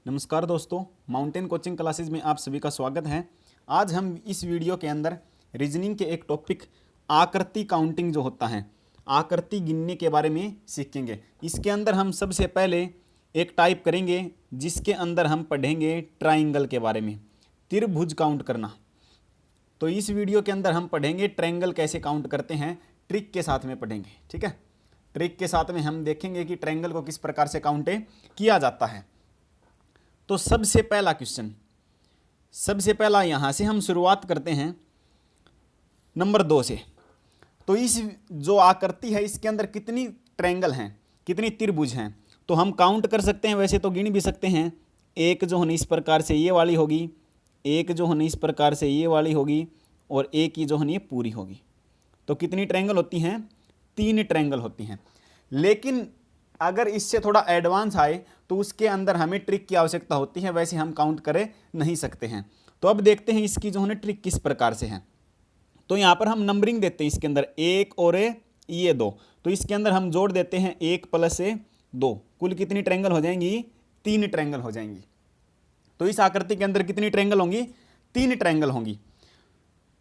नमस्कार दोस्तों, mountain coaching classes में आप सभी का स्वागत है। आज हम इस वीडियो के अंदर रीजनिंग के एक टॉपिक आकृति काउंटिंग जो होता है, आकृति गिनने के बारे में सीखेंगे। इसके अंदर हम सबसे पहले एक टाइप करेंगे जिसके अंदर हम पढ़ेंगे ट्राइंगल के बारे में, त्रिभुज काउंट करना। तो इस वीडियो के अंदर हम पढ़ेंगे ट्रायंगल कैसे काउंट करते हैं, ट्रिक के साथ में पढ़ेंगे। ठीक है, ट्रिक के साथ में हम देखेंगे कि ट्रायंगल को किस प्रकार से काउंट किया जाता है। तो सबसे पहला क्वेश्चन, सबसे पहला यहाँ से हम शुरुआत करते हैं नंबर 2 से। तो इस जो आकृति है इसके अंदर कितनी ट्रायंगल हैं, कितनी त्रिभुज हैं, तो हम काउंट कर सकते हैं। वैसे तो गिन भी सकते हैं। एक जो है इस प्रकार से ये वाली होगी, एक जो है इस प्रकार से ये वाली होगी, और एक ही जो है ये पूरी होगी। तो कितनी ट्रायंगल होती हैं? 3 ट्रायंगल होती हैं। लेकिन अगर इससे थोड़ा एडवांस आए तो उसके अंदर हमें ट्रिक की आवश्यकता होती है, वैसे हम काउंट कर नहीं सकते हैं। तो अब देखते हैं इसकी जो है ट्रिक किस प्रकार से है। तो यहाँ पर हम नंबरिंग देते हैं इसके अंदर 1 और ये 2। तो इसके अंदर हम जोड़ देते हैं 1 + 2। कुल कितनी ट्रायंगल हो जाएंगी? 3 ट्रायंगल हो जाएंगी। तो इस आकृति के अंदर कितनी ट्रायंगल होंगी? 3 ट्रायंगल होंगी।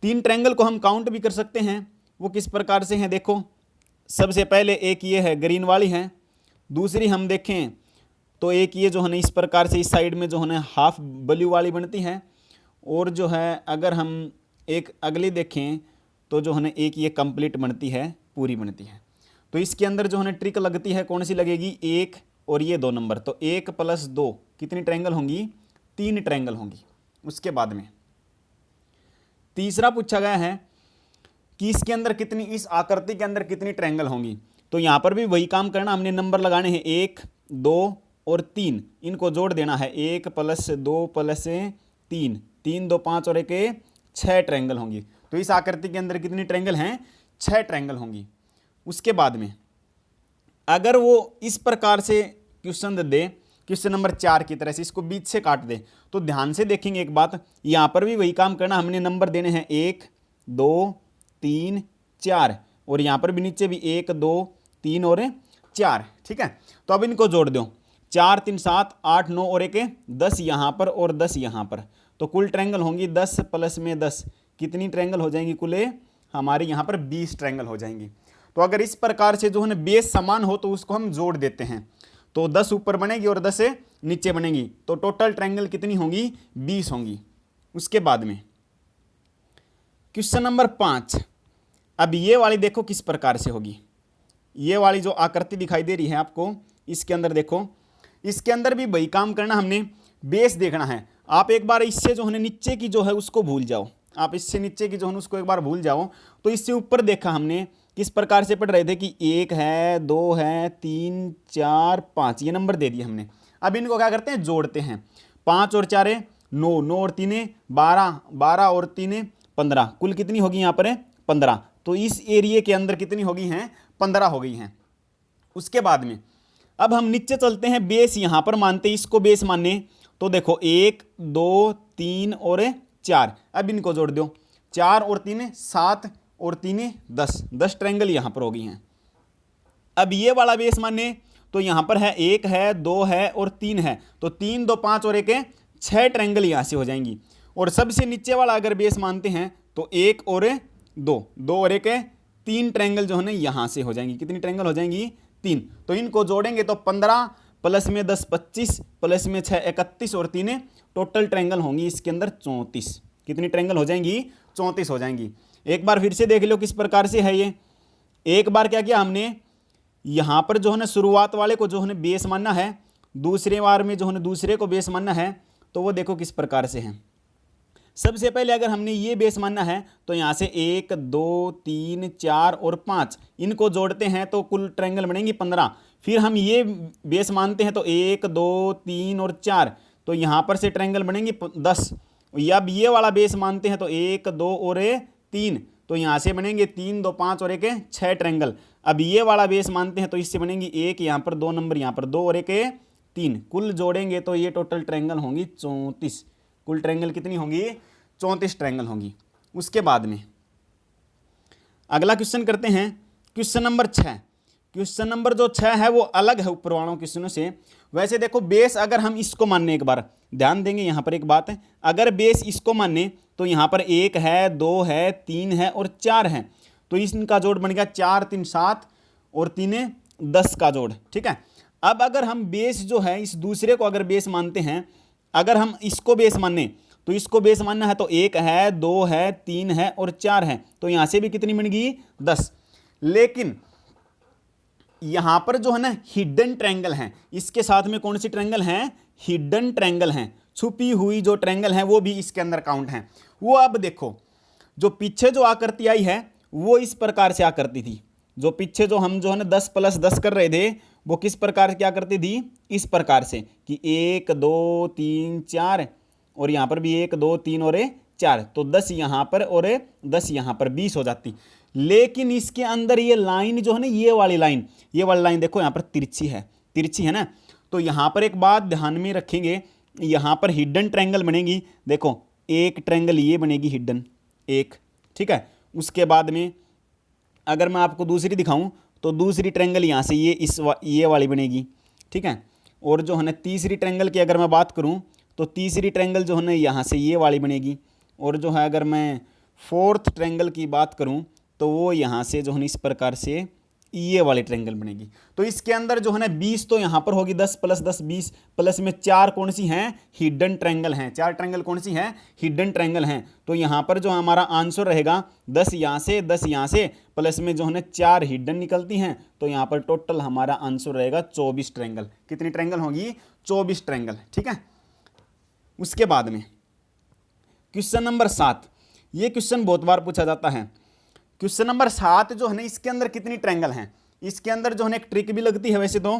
3 ट्रायंगल को हम काउंट भी कर सकते हैं। वो किस प्रकार से हैं देखो। सबसे पहले एक ये है, ग्रीन वाली है। दूसरी हम देखें तो एक ये जो है ना इस प्रकार से इस साइड में जो है ना हाफ ब्लू वाली बनती है। और जो है अगर हम एक अगली देखें तो जो है ना एक ये कंप्लीट बनती है, पूरी बनती है। तो इसके अंदर जो है ना ट्रिक लगती है, कौन सी लगेगी? 1 और ये 2 नंबर। तो 1 + 2 कितनी ट्रायंगल होंगी? 3 ट्रायंगल होंगी। उसके बाद में तीसरा पूछा गया है कि इसके अंदर कितनी, इस आकृति के अंदर कितनी ट्रायंगल होंगी। तो यहाँ पर भी वही काम करना, हमने नंबर लगाने हैं 1, 2 और 3। इनको जोड़ देना है 1 + 2 + 3, 3, 2, 5 और 1 6 ट्रायंगल होंगी। तो इस आकृति के अंदर कितनी ट्रायंगल हैं? 6 ट्रायंगल होंगी। उसके बाद में अगर वो इस प्रकार से क्वेश्चन दे, क्वेश्चन नंबर 4 की तरह से इसको बीच से काट दे, तो ध्यान से देखेंगे एक बात, यहाँ पर भी वही काम करना, हमने नंबर देने हैं 1, 2, 3, 4, और यहाँ पर भी नीचे भी 1, 2, 3 और 4। ठीक है, तो अब इनको जोड़ दो। 4, 3, 7, 8, 9 और 1 10 यहाँ पर और 10 यहाँ पर। तो कुल ट्रायंगल होंगी 10 + 10। कितनी ट्रायंगल हो जाएंगी? कुल हमारी यहाँ पर 20 ट्रायंगल हो जाएंगी। तो अगर इस प्रकार से जो है ना बेस समान हो तो उसको हम जोड़ देते हैं। तो 10 ऊपर बनेगी और 10 नीचे बनेगी। तो टोटल ट्रायंगल कितनी होंगी? 20 होंगी। उसके बाद में क्वेश्चन नंबर 5। अब ये वाली देखो किस प्रकार से होगी। ये वाली जो आकृति दिखाई दे रही है आपको, इसके अंदर देखो, इसके अंदर भी वही काम करना, हमने बेस देखना है। आप एक बार इससे जो है नीचे की जो है उसको भूल जाओ, आप इससे नीचे की जो है उसको एक बार भूल जाओ। तो इससे ऊपर देखा हमने किस प्रकार से पढ़ रहे थे कि 1 है, 2 है, 3, 4, 5, ये नंबर दे दिए हमने। अब इनको क्या करते हैं? जोड़ते हैं। 5 और 4 9, 9 और 3 12, 12 और 3 15। कुल कितनी होगी यहाँ पर? 15। तो इस एरिया के अंदर कितनी हो गई हैं? 15 हो गई हैं। उसके बाद में अब हम नीचे चलते हैं, बेस यहाँ पर मानते, इसको बेस माने। तो देखो 1, 2, 3 और 4। अब इनको जोड़ दो। 4 और 3 7 और 3 10, 10 ट्रायंगल यहाँ पर हो गई हैं। अब ये वाला बेस माने तो यहाँ पर है 1 है, 2 है और 3 है। तो 3, 2, 5 और 1 6 ट्रायंगल यहाँ से हो जाएंगी। और सबसे नीचे वाला अगर बेस मानते हैं तो 1 और 2, 2 और 1 3 ट्रायंगल जो है ना यहाँ से हो जाएंगी। कितनी ट्रायंगल हो जाएंगी? 3। तो इनको जोड़ेंगे तो 15 + 10 25 + 6 31 और 3 टोटल ट्रायंगल होंगी इसके अंदर 34। कितनी ट्रायंगल हो जाएंगी? 34 हो जाएंगी। एक बार फिर से देख लो किस प्रकार से है ये। एक बार क्या किया हमने, यहाँ पर जो है ना शुरुआत वाले को जो है ना बेस मानना है, दूसरे बार में जो है ना दूसरे को बेस मानना है। तो वो देखो किस प्रकार से है। सबसे पहले अगर हमने ये बेस मानना है तो यहाँ से 1, 2, 3, 4 और 5 इनको जोड़ते हैं तो कुल ट्रायंगल बनेंगी 15। फिर हम ये बेस मानते हैं तो 1, 2, 3 और 4, तो यहाँ पर से ट्रायंगल बनेंगी 10। अब ये वाला बेस मानते हैं तो 1, 2 और 3, तो यहाँ से बनेंगे 3, 2, 5 और 1 6 ट्रायंगल। अब ये वाला बेस मानते हैं तो इससे बनेंगी 1, यहाँ पर 2 नंबर, यहाँ पर 2 और 1 3। कुल जोड़ेंगे तो ये टोटल ट्रायंगल होंगी 34। कुल ट्रायंगल कितनी होंगी? 34 ट्रायंगल होंगी। उसके बाद में अगला क्वेश्चन करते हैं, क्वेश्चन नंबर 6। क्वेश्चन नंबर जो 6 है वो अलग है ऊपर वालों क्वेश्चनों से। वैसे देखो बेस अगर हम इसको मानने, एक बार ध्यान देंगे यहाँ पर एक बात है, अगर बेस इसको माने तो यहाँ पर 1 है, 2 है, 3 है और 4 है, तो इनका जोड़ बन गया 4 3 7 और 3 10 का जोड़। ठीक है, अब अगर हम बेस जो है इस दूसरे को अगर बेस मानते हैं, अगर हम इसको बेस माने तो इसको बेस मानना है तो 1 है, 2 है, 3 है और 4 है, तो यहां से भी कितनी बन गई 10। लेकिन यहां पर जो है ना हिडन ट्रायंगल है, इसके साथ में कौन सी ट्रायंगल है, हिडन ट्रायंगल है, छुपी हुई जो ट्रायंगल है वो भी इसके अंदर काउंट है। वो अब देखो जो पीछे जो आकृति आई है वो इस प्रकार से आकृति थी, जो पीछे जो हम जो है ना 10 + 10 कर रहे थे वो किस प्रकार की आकृति थी, इस प्रकार से कि 1 2 3 4 और यहाँ पर भी 1 2 3 और 4, तो 10 यहाँ पर और 10 यहाँ पर, 20 हो जाती। लेकिन इसके अंदर ये लाइन जो है ना, ये वाली लाइन देखो यहाँ पर तिरछी है ना, तो यहाँ पर एक बात ध्यान में रखेंगे, यहाँ पर हिडन ट्रायंगल बनेगी। देखो एक ट्रायंगल ये बनेगी हिडन एक, ठीक है। उसके बाद में अगर मैं आपको दूसरी दिखाऊं तो दूसरी ट्रायंगल यहाँ से ये वाली बनेगी, ठीक है। और जो है ना तीसरी ट्रायंगल की अगर मैं बात करूँ तो तीसरी ट्रायंगल जो है ना यहाँ से ये वाली बनेगी। और जो है अगर मैं फोर्थ ट्रायंगल की बात करूँ तो वो यहाँ से जो है ना इस प्रकार से ये वाली ट्रायंगल बनेगी। तो इसके अंदर जो है ना 20 तो यहाँ पर होगी, 10 + 10 20, प्लस में 4 कौन सी हैं, हिडन ट्रायंगल हैं। 4 ट्रायंगल कौन सी हैं, हिडन ट्रायंगल हैं। तो यहाँ पर जो हमारा आंसर रहेगा 10 यहाँ से 10 यहाँ से, प्लस में जो है ना 4 हिडन निकलती हैं, तो यहाँ पर टोटल हमारा आंसर रहेगा 24 ट्रायंगल। कितनी ट्रायंगल होगी, 24 ट्रायंगल, ठीक है। उसके बाद में क्वेश्चन नंबर 7, ये क्वेश्चन बहुत बार पूछा जाता है। क्वेश्चन नंबर 7 जो है ना इसके अंदर कितनी ट्रायंगल हैं, इसके अंदर जो है ना एक ट्रिक भी लगती है वैसे तो,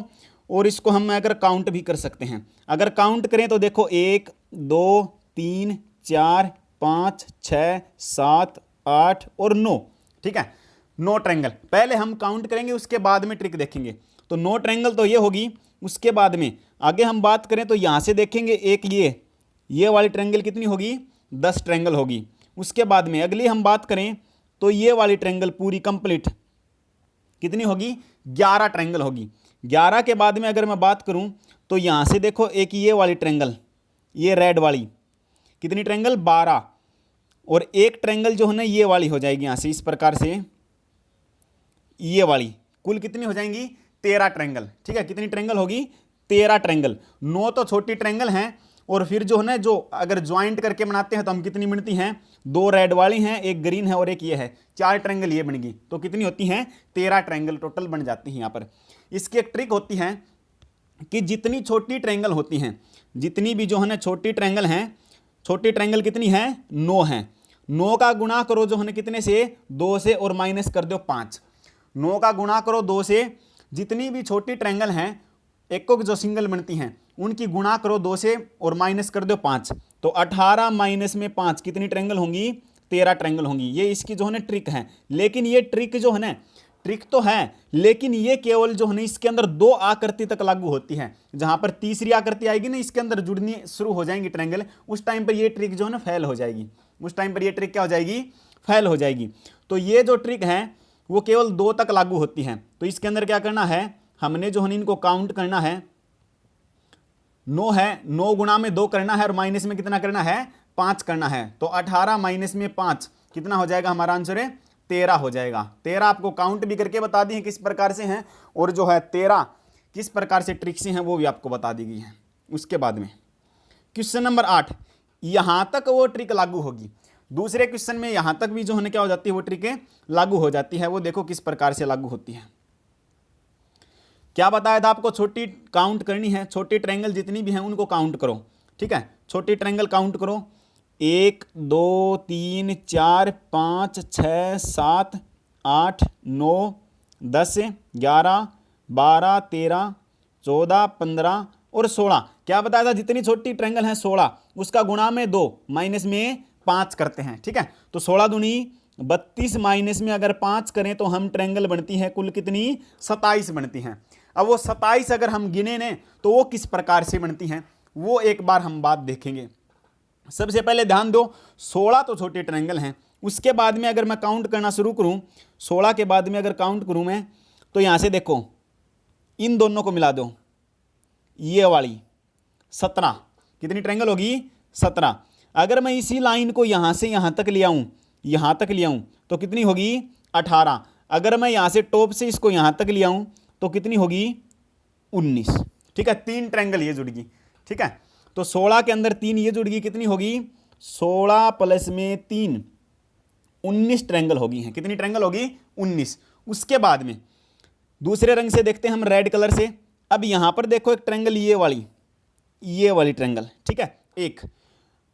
और इसको हम अगर काउंट भी कर सकते हैं। अगर काउंट करें तो देखो 1 2 3 4 5 6 7 8 और 9, ठीक है, 9 ट्रायंगल। पहले हम काउंट करेंगे उसके बाद में ट्रिक देखेंगे। तो 9 ट्रायंगल तो ये होगी। उसके बाद में आगे हम बात करें तो यहाँ से देखेंगे एक ये वाली ट्रायंगल कितनी होगी, 10 ट्रायंगल होगी। उसके बाद में अगली हम बात करें तो ये वाली ट्रायंगल पूरी कंप्लीट कितनी होगी, 11 ट्रायंगल होगी। 11 के बाद में अगर मैं बात करूं तो यहां से देखो एक ये वाली ट्रायंगल, ये रेड वाली कितनी ट्रायंगल, 12, और एक ट्रायंगल जो है ना ये वाली हो जाएगी यहां से इस प्रकार से, ये वाली, कुल कितनी हो जाएंगी, 13 ट्रायंगल, ठीक है। कितनी ट्रायंगल होगी, 13 ट्रायंगल। 9 तो छोटी ट्रायंगल हैं, और फिर जो है ना जो अगर ज्वाइंट करके बनाते हैं तो हम कितनी बनती हैं, 2 रेड वाली हैं, एक ग्रीन है और एक ये है, 4 ट्रायंगल ये बनेगी। तो कितनी होती हैं, 13 ट्रायंगल टोटल बन जाती हैं यहाँ पर। इसकी एक ट्रिक होती है कि जितनी छोटी ट्रायंगल होती हैं, जितनी भी जो है ना छोटी ट्रायंगल हैं, छोटी ट्रायंगल कितनी है, 9 है। 9 का गुणा करो जो है ना कितने से, 2 से, और माइनस कर दो 5। 9 का गुणा करो 2 से, जितनी भी छोटी ट्रायंगल हैं एक जो सिंगल बनती हैं उनकी गुणा करो 2 से और माइनस कर दो 5, तो 18 माइनस में 5 कितनी ट्रायंगल होंगी, 13 ट्रायंगल होंगी। ये इसकी जो है ना ट्रिक है। लेकिन ये ट्रिक जो है ना, ट्रिक तो है लेकिन ये केवल जो है ना इसके अंदर 2 आकृति तक लागू होती है। जहां पर तीसरी आकृति आएगी ना, इसके अंदर जुड़नी शुरू हो जाएंगी ट्रायंगल, उस टाइम पर ये ट्रिक जो है ना फेल हो जाएगी। उस टाइम पर ये ट्रिक क्या हो जाएगी, फेल हो जाएगी। तो ये जो ट्रिक है वो केवल 2 तक लागू होती है। तो इसके अंदर क्या करना है, हमने जो है इनको काउंट करना है। 9 है, 9 गुणा में 2 करना है और माइनस में कितना करना है, 5 करना है। तो 18 माइनस में 5 कितना हो जाएगा, हमारा आंसर है 13 हो जाएगा। 13 आपको काउंट भी करके बता दी है किस प्रकार से हैं, और जो है 13 किस प्रकार से ट्रिक से हैं वो भी आपको बता दी गई है। उसके बाद में क्वेश्चन नंबर 8, यहां तक वो ट्रिक लागू होगी। दूसरे क्वेश्चन में यहां तक भी जो है क्या हो जाती है, वो ट्रिक लागू हो जाती है। वो देखो किस प्रकार से लागू होती है। क्या बताया था आपको, छोटी काउंट करनी है, छोटी ट्रायंगल जितनी भी हैं उनको काउंट करो, ठीक है। छोटी ट्रायंगल काउंट करो, 1 2 3 4 5 6 7 8 9 10 11 12 13 14 15 और 16। क्या बताया था, जितनी छोटी ट्रायंगल है 16, उसका गुणा में 2 माइनस में 5 करते हैं, ठीक है। तो 16 दूनी 32 माइनस में अगर 5 करें तो हम ट्रायंगल बनती है कुल कितनी, 27 बनती हैं। अब वो 27 अगर हम गिने ने तो वो किस प्रकार से बनती हैं, वो एक बार हम बात देखेंगे। सबसे पहले ध्यान दो, 16 तो छोटे ट्रायंगल हैं। उसके बाद में अगर मैं काउंट करना शुरू करूं, 16 के बाद में अगर काउंट करूं मैं, तो यहाँ से देखो इन दोनों को मिला दो, ये वाली 17, कितनी ट्रायंगल होगी 17। अगर मैं इसी लाइन को यहाँ से यहाँ तक ले आऊँ, यहाँ तक ले आऊँ तो कितनी होगी 18। अगर मैं यहाँ से टॉप से इसको यहाँ तक ले आऊँ तो कितनी होगी 19। ठीक है, 3 ट्रायंगल ये जुड़ गई। ठीक है, तो 16 के अंदर 3 ये जुड़ गई, कितनी होगी 16 प्लस में 3 19 ट्रायंगल होगी हैं। कितनी ट्रायंगल होगी 19। उसके बाद में दूसरे रंग से देखते हैं हम, रेड कलर से। अब यहाँ पर देखो एक ट्रायंगल ये वाली ट्रायंगल, ठीक है एक।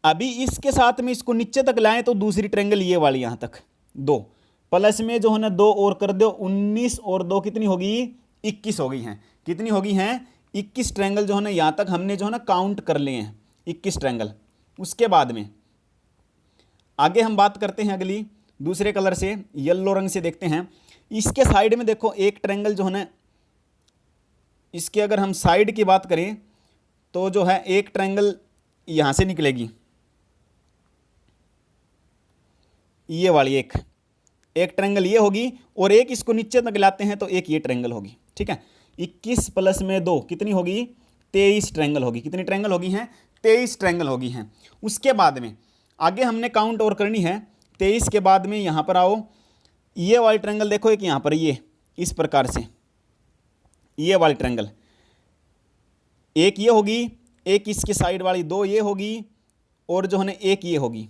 अभी इसके साथ में इसको नीचे तक लाएं तो दूसरी ट्रायंगल ये वाली यहाँ तक 2 प्लस में जो है ना 2 और कर दो, 19 और 2 कितनी होगी 21 हो गई हैं। कितनी होगी हैं 21 ट्रायंगल जो है ना यहाँ तक हमने जो है ना काउंट कर लिए हैं 21 ट्रायंगल। उसके बाद में आगे हम बात करते हैं अगली दूसरे कलर से, येलो रंग से देखते हैं। इसके साइड में देखो एक ट्रायंगल जो है ना, इसके अगर हम साइड की बात करें तो जो है एक ट्रायंगल यहाँ से निकलेगी, ये वाली एक ट्रायंगल ये होगी, और एक इसको नीचे तक लाते हैं तो एक ये ट्रायंगल होगी। ठीक है, 21 प्लस में 2 कितनी होगी 23 ट्रायंगल होगी। कितनी ट्रायंगल होगी हैं 23 ट्रायंगल होगी हैं। उसके बाद में आगे हमने काउंट और करनी है। 23 के बाद में यहाँ पर आओ, ये वाली ट्रायंगल देखो एक यहाँ पर ये इस प्रकार से, ये वाली ट्रायंगल एक ये होगी, एक इसकी साइड वाली 2 ये होगी, और जो है ना एक ये होगी,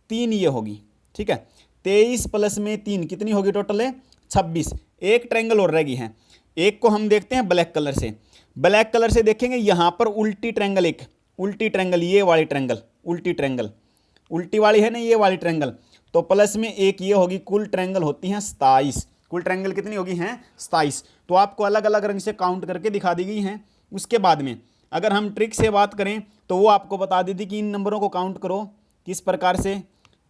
3 ये होगी। ठीक है, 23 प्लस में 3 कितनी होगी टोटल है 26। एक ट्रायंगल और रहेगी है। एक को हम देखते हैं ब्लैक कलर से। ब्लैक कलर से देखेंगे यहाँ पर उल्टी ट्रायंगल, एक उल्टी ट्रायंगल, ये वाली ट्रायंगल उल्टी ट्रायंगल, उल्टी वाली है ना ये वाली ट्रायंगल, तो प्लस में एक ये होगी। कुल ट्रायंगल होती हैं 27। कुल ट्रायंगल कितनी होगी हैं 27। तो आपको अलग अलग रंग से काउंट करके दिखा दी गई हैं। उसके बाद में अगर हम ट्रिक से बात करें तो वो आपको बता दी थी कि इन नंबरों को काउंट करो किस प्रकार से।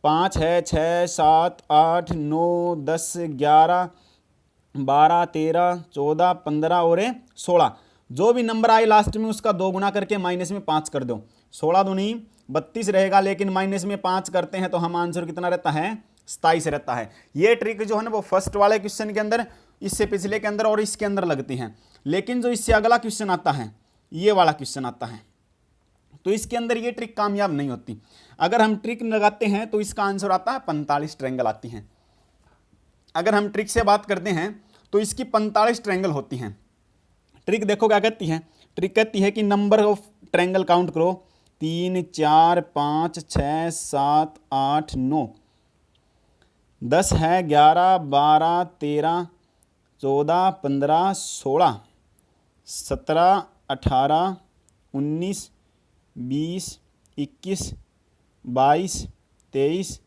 5 है, 6, 7, 8, 9, 10, 11, 12, 13, 14, 15 और 16। जो भी नंबर आए लास्ट में उसका 2 गुना करके माइनस में 5 कर दो। 16 दूनी 32 रहेगा, लेकिन माइनस में 5 करते हैं तो हम आंसर कितना रहता है 27 रहता है। ये ट्रिक जो है ना वो फर्स्ट वाले क्वेश्चन के अंदर, इससे पिछले के अंदर और इसके अंदर लगती हैं। लेकिन जो इससे अगला क्वेश्चन आता है, ये वाला क्वेश्चन आता है, तो इसके अंदर ये ट्रिक कामयाब नहीं होती। अगर हम ट्रिक लगाते हैं तो इसका आंसर आता है 45 ट्रायंगल आती हैं। अगर हम ट्रिक से बात करते हैं तो इसकी 45 ट्रायंगल होती हैं। ट्रिक देखो क्या कहती है, ट्रिक कहती है कि नंबर ऑफ ट्रायंगल काउंट करो, 3, 4, 5, 6, 7, 8, 9, 10 है, 11, 12, 13, 14, 15, 16, 17, 18, 19, 20, 21, 22, 23,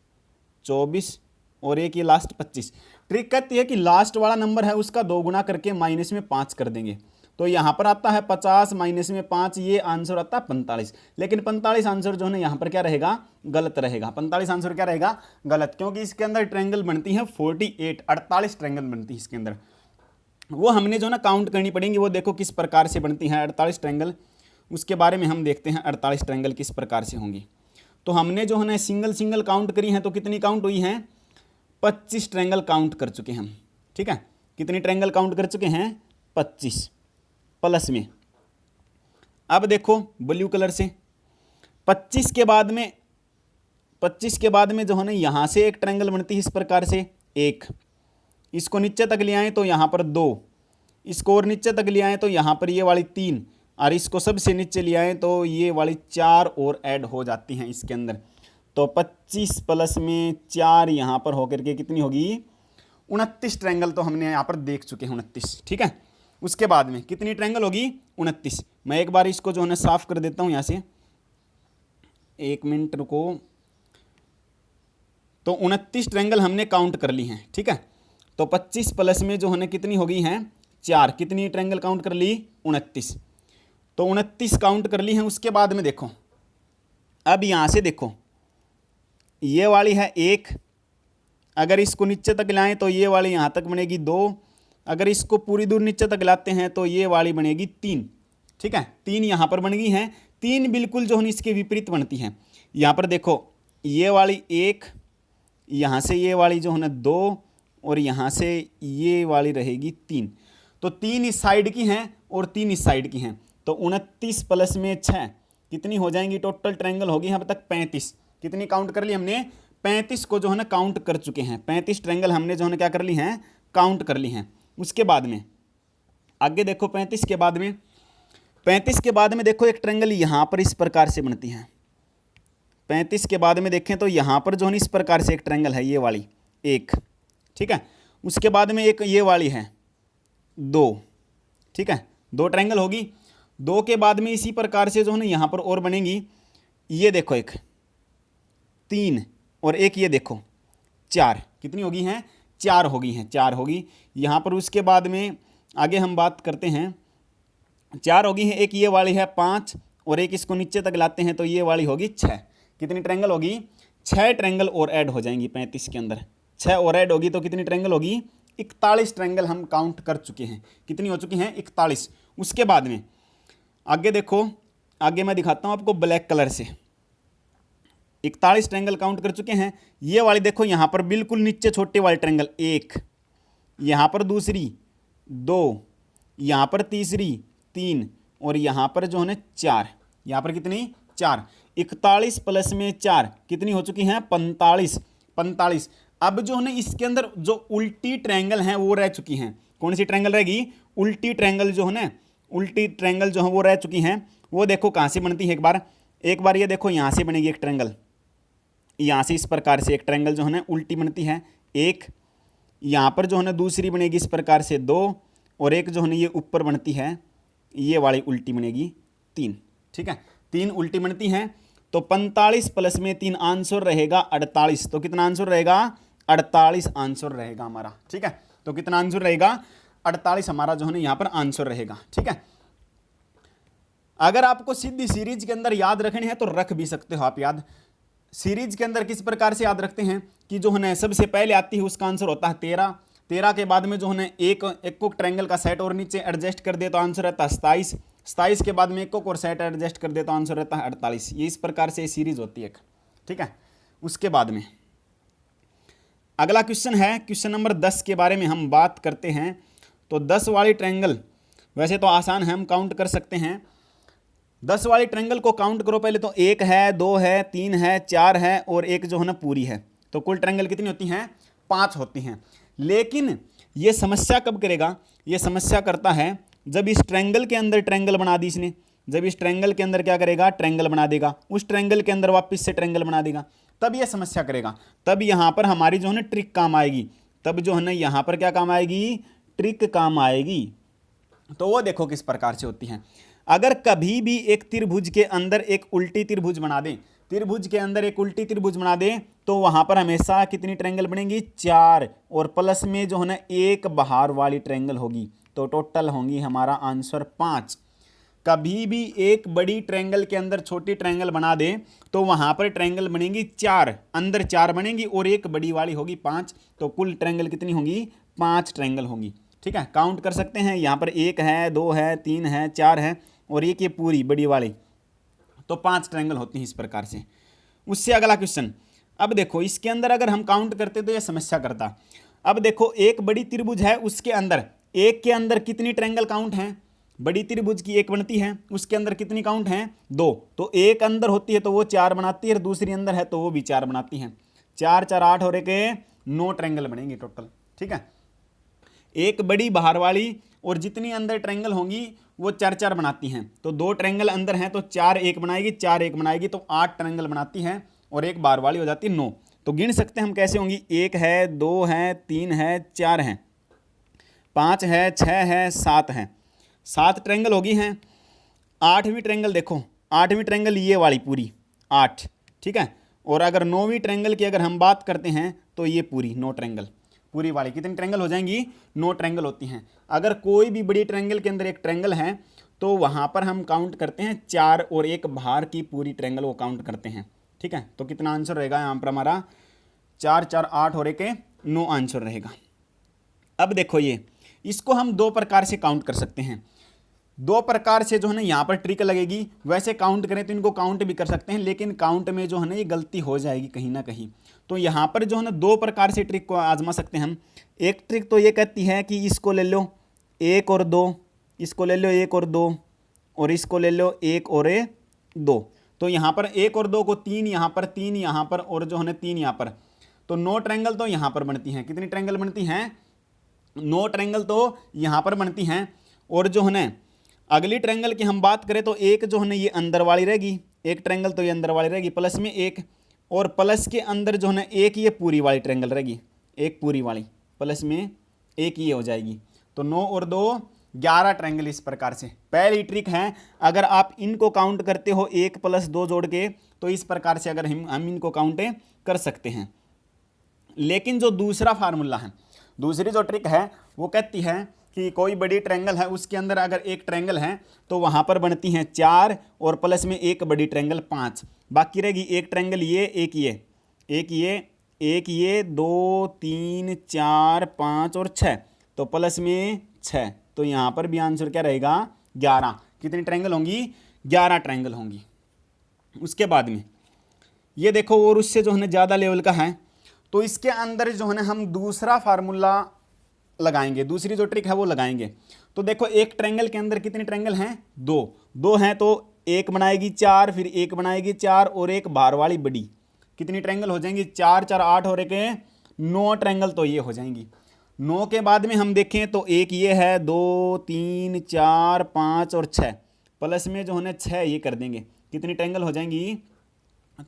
24 और एक ये लास्ट 25। ट्रिक कहती है कि लास्ट वाला नंबर है उसका 2 गुना करके माइनस में 5 कर देंगे। तो यहाँ पर आता है 50 माइनस में 5, ये आंसर आता है 45। लेकिन 45 आंसर जो है ना यहाँ पर क्या रहेगा गलत रहेगा। 45 आंसर क्या रहेगा गलत, क्योंकि इसके अंदर ट्रायंगल बनती है 48 ट्रायंगल बनती है इसके अंदर। वो हमने जो ना काउंट करनी पड़ेंगी, वो देखो किस प्रकार से बनती हैं 48 ट्रायंगल। उसके बारे में हम देखते हैं 48 ट्रायंगल किस प्रकार से होंगी। तो हमने जो है ना सिंगल काउंट करी हैं, तो कितनी काउंट हुई हैं 25 ट्रायंगल काउंट कर चुके हैं हम। ठीक है, कितनी ट्रायंगल काउंट कर चुके हैं 25 प्लस में। अब देखो ब्लू कलर से 25 के बाद में जो है ना यहाँ से एक ट्रायंगल बनती है इस प्रकार से, एक इसको नीचे तक ले आए तो यहाँ पर 2, इसको और नीचे तक ले आए तो यहाँ पर ये वाली 3, और इसको सबसे नीचे ले आए तो ये वाली 4 और ऐड हो जाती हैं इसके अंदर। तो 25 प्लस में 4 यहाँ पर होकर के कितनी होगी 29 ट्रायंगल तो हमने यहाँ पर देख चुके हैं 29। ठीक है, उसके बाद में कितनी ट्रायंगल होगी 29। मैं एक बार इसको जो है साफ कर देता हूँ यहाँ से, 1 मिनट रुको। तो 29 ट्रायंगल हमने काउंट कर ली हैं। ठीक है, तो 25 प्लस में जो है कितनी हो गई हैं 4, कितनी ट्रायंगल काउंट कर ली 29। तो 29 काउंट कर ली हैं। उसके बाद में देखो, अब यहाँ से देखो ये वाली है 1, अगर इसको नीचे तक लाएं तो ये वाली यहाँ तक बनेगी 2, अगर इसको पूरी दूर नीचे तक लाते हैं तो ये वाली बनेगी 3। ठीक है, 3 यहाँ पर बन गई हैं। 3 बिल्कुल जो है इसके विपरीत बनती हैं। यहाँ पर देखो ये वाली 1, यहाँ से ये वाली जो है 2, और यहाँ से ये वाली रहेगी 3। तो 3 इस साइड की हैं और 3 इस साइड की हैं, तो 29 प्लस में 6 कितनी हो जाएंगी टोटल ट्रायंगल होगी यहाँ तक 35। कितनी काउंट कर ली हमने, 35 को जो है ना काउंट कर चुके हैं, 35 ट्रायंगल हमने जो है ना क्या कर ली हैं, काउंट कर ली हैं। उसके बाद में आगे देखो 35 के बाद में, 35 के बाद में देखो एक ट्रायंगल यहाँ पर इस प्रकार से बनती है। 35 के बाद में देखें तो यहाँ पर जो है इस प्रकार से एक ट्रायंगल है, ये वाली एक, ठीक है। उसके बाद में एक ये वाली है 2, ठीक है, 2 ट्रायंगल होगी। 2 के बाद में इसी प्रकार से जो है ना यहाँ पर और बनेगी, ये देखो एक 3 और एक ये देखो 4, कितनी होगी हैं, 4 होगी हैं, 4 होगी यहाँ पर। उसके बाद में आगे हम बात करते हैं, 4 होगी है, एक ये वाली है 5 और एक इसको नीचे तक लाते हैं तो ये वाली होगी 6। कितनी ट्रायंगल होगी, 6 ट्रायंगल और ऐड हो जाएंगी 35 के अंदर, 6 और ऐड होगी तो कितनी ट्रायंगल होगी, 41 ट्रायंगल हम काउंट कर चुके हैं। कितनी हो चुकी हैं, 41। उसके बाद में आगे देखो, आगे मैं दिखाता हूँ आपको ब्लैक कलर से, 41 ट्रायंगल काउंट कर चुके हैं। ये वाली देखो यहाँ पर बिल्कुल नीचे छोटे वाले ट्रायंगल, एक यहाँ पर दूसरी 2, यहाँ पर तीसरी 3 और यहाँ पर जो है ना 4, यहाँ पर कितनी 4, 41 प्लस में 4 कितनी हो चुकी हैं, 45। अब जो है ना इसके अंदर जो उल्टी ट्रायंगल हैं वो रह चुकी हैं। कौन सी ट्रायंगल रहेगी, उल्टी ट्रायंगल जो है ना, उल्टी ट्रायंगल जो है वो रह चुकी हैं। वो देखो कहाँ से बनती है, एक बार ये देखो यहाँ से बनेगी एक ट्रायंगल, यहाँ से इस प्रकार से एक ट्रायंगल जो है ना उल्टी बनती है, एक यहाँ पर जो है ना दूसरी बनेगी इस प्रकार से 2 और एक जो है ना ये ऊपर बनती है, ये वाली उल्टी बनेगी 3, ठीक है, 3 उल्टी बनती हैं। तो 45 प्लस में 3 आंसर रहेगा 48। तो कितना आंसर रहेगा, 48 आंसर रहेगा हमारा, ठीक है। तो कितना आंसर रहेगा, 48 हमारा जो है ना यहाँ पर आंसर रहेगा, ठीक है। अगर आपको सीधी सीरीज के अंदर याद रखने हैं तो रख भी सकते हो आप याद। सीरीज के अंदर किस प्रकार से याद रखते हैं कि जो है ना सबसे पहले आती है उसका आंसर होता है 13, 13 के बाद में जो है ना एक को ट्रायंगल का सेट और नीचे एडजस्ट कर दे तो आंसर रहता है 27, 27 के बाद में एक और सेट एडजस्ट कर दे तो आंसर रहता है 48। ये इस प्रकार से सीरीज होती है, ठीक है। उसके बाद में अगला क्वेश्चन है, क्वेश्चन नंबर 10 के बारे में हम बात करते हैं। तो 10 वाली ट्रायंगल वैसे तो आसान है, हम काउंट कर सकते हैं। 10 वाली ट्रायंगल को काउंट करो पहले तो, 1 है, 2 है, 3 है, 4 है और एक जो है ना पूरी है। तो कुल ट्रायंगल कितनी होती हैं, 5 होती हैं। लेकिन ये समस्या कब करेगा, ये समस्या करता है जब इस ट्रायंगल के अंदर ट्रायंगल बना दी इसने, जब इस ट्रायंगल के अंदर क्या करेगा, ट्रायंगल बना देगा, उस ट्रायंगल के अंदर वापस से ट्रायंगल बना देगा, तब ये समस्या करेगा। तब यहाँ पर हमारी जो है ना ट्रिक काम आएगी, तब जो है ना यहाँ पर क्या काम आएगी, ट्रिक काम आएगी। तो वो देखो किस प्रकार से होती है। अगर कभी भी एक त्रिभुज के अंदर एक उल्टी त्रिभुज बना दें, त्रिभुज के अंदर एक उल्टी त्रिभुज बना दें तो वहां पर हमेशा कितनी ट्रायंगल बनेंगी, 4 और प्लस में जो है ना एक बाहर वाली ट्रायंगल होगी। तो टोटल होंगी हमारा आंसर 5। कभी भी एक बड़ी ट्रायंगल के अंदर छोटी ट्रायंगल बना दें तो वहां पर ट्रायंगल बनेंगी 4, अंदर 4 बनेंगी और एक बड़ी वाली होगी 5। तो कुल ट्रायंगल कितनी होंगी, 5 ट्रायंगल होंगी, ठीक है। काउंट कर सकते हैं, यहाँ पर 1 है, 2 है, 3 है, 4 है और एक ये पूरी बड़ी वाली, तो 5 ट्रायंगल होती हैं इस प्रकार से। उससे अगला क्वेश्चन, अब देखो इसके अंदर अगर हम काउंट करते तो ये समस्या करता। अब देखो एक बड़ी त्रिभुज है, उसके अंदर एक के अंदर कितनी ट्रायंगल काउंट हैं, बड़ी त्रिभुज की एक बनती है, उसके अंदर कितनी काउंट हैं, 2। तो एक अंदर होती है तो वो 4 बनाती है और दूसरी अंदर है तो वो भी 4 बनाती हैं। 4 4 8 और एक 9 ट्रायंगल बनेंगे टोटल, ठीक है। एक बड़ी बाहर वाली और जितनी अंदर ट्रायंगल होंगी वो 4 4 बनाती हैं। तो 2 ट्रायंगल अंदर हैं तो 4 1 बनाएगी, 4 1 बनाएगी तो 8 ट्रायंगल बनाती हैं और एक बाहर वाली हो जाती है 9। तो गिन सकते हैं हम कैसे होंगी, 1 है, 2 है, 3 है, 4 है, 5 है, 6 है, 7 है, 7 ट्रायंगल होगी हैं। 8वीं ट्रायंगल देखो, 8वीं ट्रायंगल ये वाली पूरी 8, ठीक है। और अगर 9वीं ट्रायंगल की अगर हम बात करते हैं तो ये पूरी 9 ट्रायंगल, पूरी वाली कितनी ट्रायंगल हो जाएंगी, 9 ट्रायंगल होती हैं। अगर कोई भी बड़ी ट्रायंगल के अंदर एक ट्रायंगल है तो वहाँ पर हम काउंट करते हैं 4 और एक बाहर की पूरी ट्रायंगल वो काउंट करते हैं, ठीक है। तो कितना आंसर रहेगा यहाँ पर हमारा, 4 4 8 और एक 9 आंसर रहेगा। अब देखो ये, इसको हम 2 प्रकार से काउंट कर सकते हैं। 2 प्रकार से जो है ना यहाँ पर ट्रिक लगेगी। वैसे काउंट करें तो इनको काउंट भी कर सकते हैं, लेकिन काउंट में जो है ना ये गलती हो जाएगी कहीं ना कहीं। तो यहाँ पर जो है ना 2 प्रकार से ट्रिक को आजमा सकते हैं हम। एक ट्रिक तो ये कहती है कि इसको ले लो, एक और दो, इसको ले लो एक और दो, और इसको ले लो एक और दो। तो यहाँ पर एक और दो को तीन यहाँ पर, तीन यहाँ पर, और जो है तीन यहाँ पर, तो 9 ट्रायंगल तो यहाँ पर बनती हैं। कितनी ट्रायंगल बनती हैं? 9 ट्रायंगल तो यहाँ पर बनती हैं। और जो है ना अगली ट्रायंगल की हम बात करें तो एक जो है ना ये अंदर वाली रहेगी, एक ट्रायंगल तो ये अंदर वाली रहेगी, प्लस में एक, और प्लस के अंदर जो है ना एक ये पूरी वाली ट्रायंगल रहेगी, एक पूरी वाली, प्लस में एक ये हो जाएगी। तो 9 और 2 11 ट्रायंगल इस प्रकार से। पहली ट्रिक है, अगर आप इनको काउंट करते हो 1 + 2 जोड़ के, तो इस प्रकार से अगर हम इनको काउंट कर सकते हैं। लेकिन जो दूसरा फार्मूला है, दूसरी जो ट्रिक है वो कहती है कि कोई बड़ी ट्रायंगल है, उसके अंदर अगर एक ट्रायंगल है तो वहाँ पर बनती हैं 4 और प्लस में एक बड़ी ट्रायंगल 5, बाकी रहेगी एक ट्रायंगल ये, एक ये, एक ये, एक ये, 2 3 4 5 और 6, तो प्लस में 6। तो यहाँ पर भी आंसर क्या रहेगा? 11। कितनी ट्रायंगल होंगी? 11 ट्रायंगल होंगी। उसके बाद में ये देखो, और उससे जो है ना ज़्यादा लेवल का है, तो इसके अंदर जो है ना हम दूसरा फार्मूला लगाएंगे, दूसरी जो ट्रिक है वो लगाएंगे। तो देखो एक ट्रायंगल के अंदर कितनी ट्रायंगल हैं? 2 हैं, तो एक बनाएगी 4, फिर एक बनाएगी 4 और एक बाहर वाली बड़ी। कितनी ट्रायंगल हो जाएंगी? 4 4 8 और एक 9 ट्रायंगल तो ये हो जाएंगी। 9 के बाद में हम देखें तो एक ये है, 2 3 4 5 और 6, प्लस में जो है ना 6 ये कर देंगे। कितनी ट्रायंगल हो जाएंगी?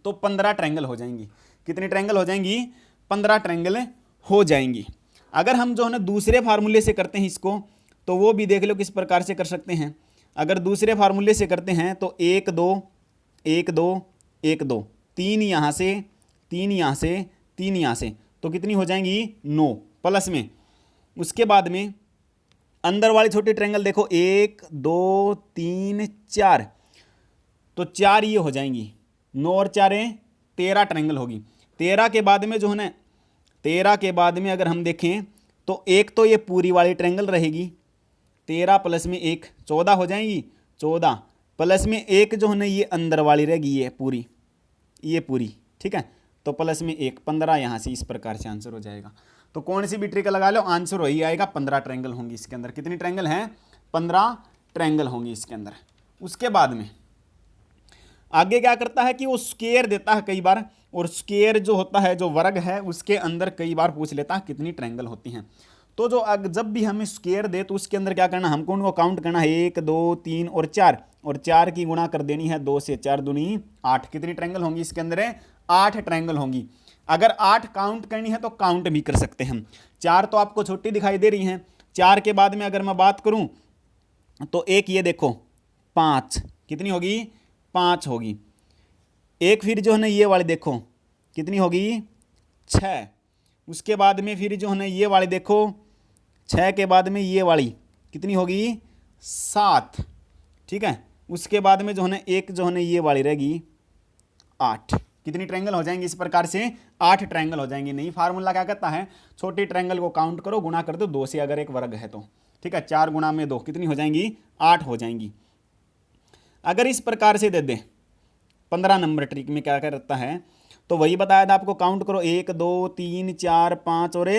तो 15 ट्रायंगल हो जाएंगी। कितनी ट्रायंगल हो जाएंगी? 15 ट्रायंगल हो जाएंगी। अगर हम जो है ना दूसरे फार्मूले से करते हैं इसको, तो वो भी देख लो किस प्रकार से कर सकते हैं। अगर दूसरे फार्मूले से करते हैं तो 1 2 1 2 1 2, 3 यहाँ से, 3 यहाँ से, 3 यहाँ से, तो कितनी हो जाएंगी? 9, प्लस में उसके बाद में अंदर वाली छोटी ट्रायंगल देखो, 1 2 3 4, तो 4 ये हो जाएंगी। 9 और 4 13 ट्रायंगल होगी। 13 के बाद में जो है ना, 13 के बाद में अगर हम देखें तो एक तो ये पूरी वाली ट्रायंगल रहेगी, 13 प्लस में 1 14 हो जाएंगी, 14 प्लस में एक जो है ना ये अंदर वाली रहेगी, ये पूरी, ये पूरी, ठीक है, तो प्लस में 1 15 यहाँ से। इस प्रकार से आंसर हो जाएगा। तो कौन सी भी ट्रिक लगा लो, आंसर वही आएगा। 15 ट्रायंगल होंगी इसके अंदर। कितनी ट्रायंगल हैं? 15 ट्रायंगल होंगी इसके अंदर। उसके बाद में आगे क्या करता है कि वो स्क्वायर देता है कई बार, और स्क्वायर जो होता है, जो वर्ग है, उसके अंदर कई बार पूछ लेता है कितनी ट्रायंगल होती हैं। तो जो जब भी हमें स्क्वायर दे तो उसके अंदर क्या करना, हमको उनको काउंट करना है, 1 2 3 और 4, और 4 की गुणा कर देनी है 2 से, 4 दूनी 8। कितनी ट्रायंगल होंगी इसके अंदर? 8 ट्रायंगल होंगी। अगर 8 काउंट करनी है तो काउंट भी कर सकते हैं हम। 4 तो आपको छोटी दिखाई दे रही हैं। 4 के बाद में अगर मैं बात करूं तो एक ये देखो 5, कितनी होगी? 5 होगी। एक फिर जो है ना ये वाली देखो कितनी होगी? 6। उसके बाद में फिर जो है ना ये वाली देखो, 6 के बाद में ये वाली कितनी होगी? 7, ठीक है। उसके बाद में जो है ना एक जो है ना ये वाली रहेगी 8। कितनी ट्रायंगल हो जाएंगी इस प्रकार से? 8 ट्रायंगल हो जाएंगी। नहीं, फार्मूला क्या कहता है? छोटी ट्रायंगल को काउंट करो, गुणा कर दो 2 से, अगर एक वर्ग है तो, ठीक है। 4 गुणा में 2 कितनी हो जाएंगी? 8 हो जाएंगी। अगर इस प्रकार से दे दें 15 नंबर ट्रिक में क्या रहता है, तो वही बताया था आपको, काउंट करो 1 2 3 4 5 और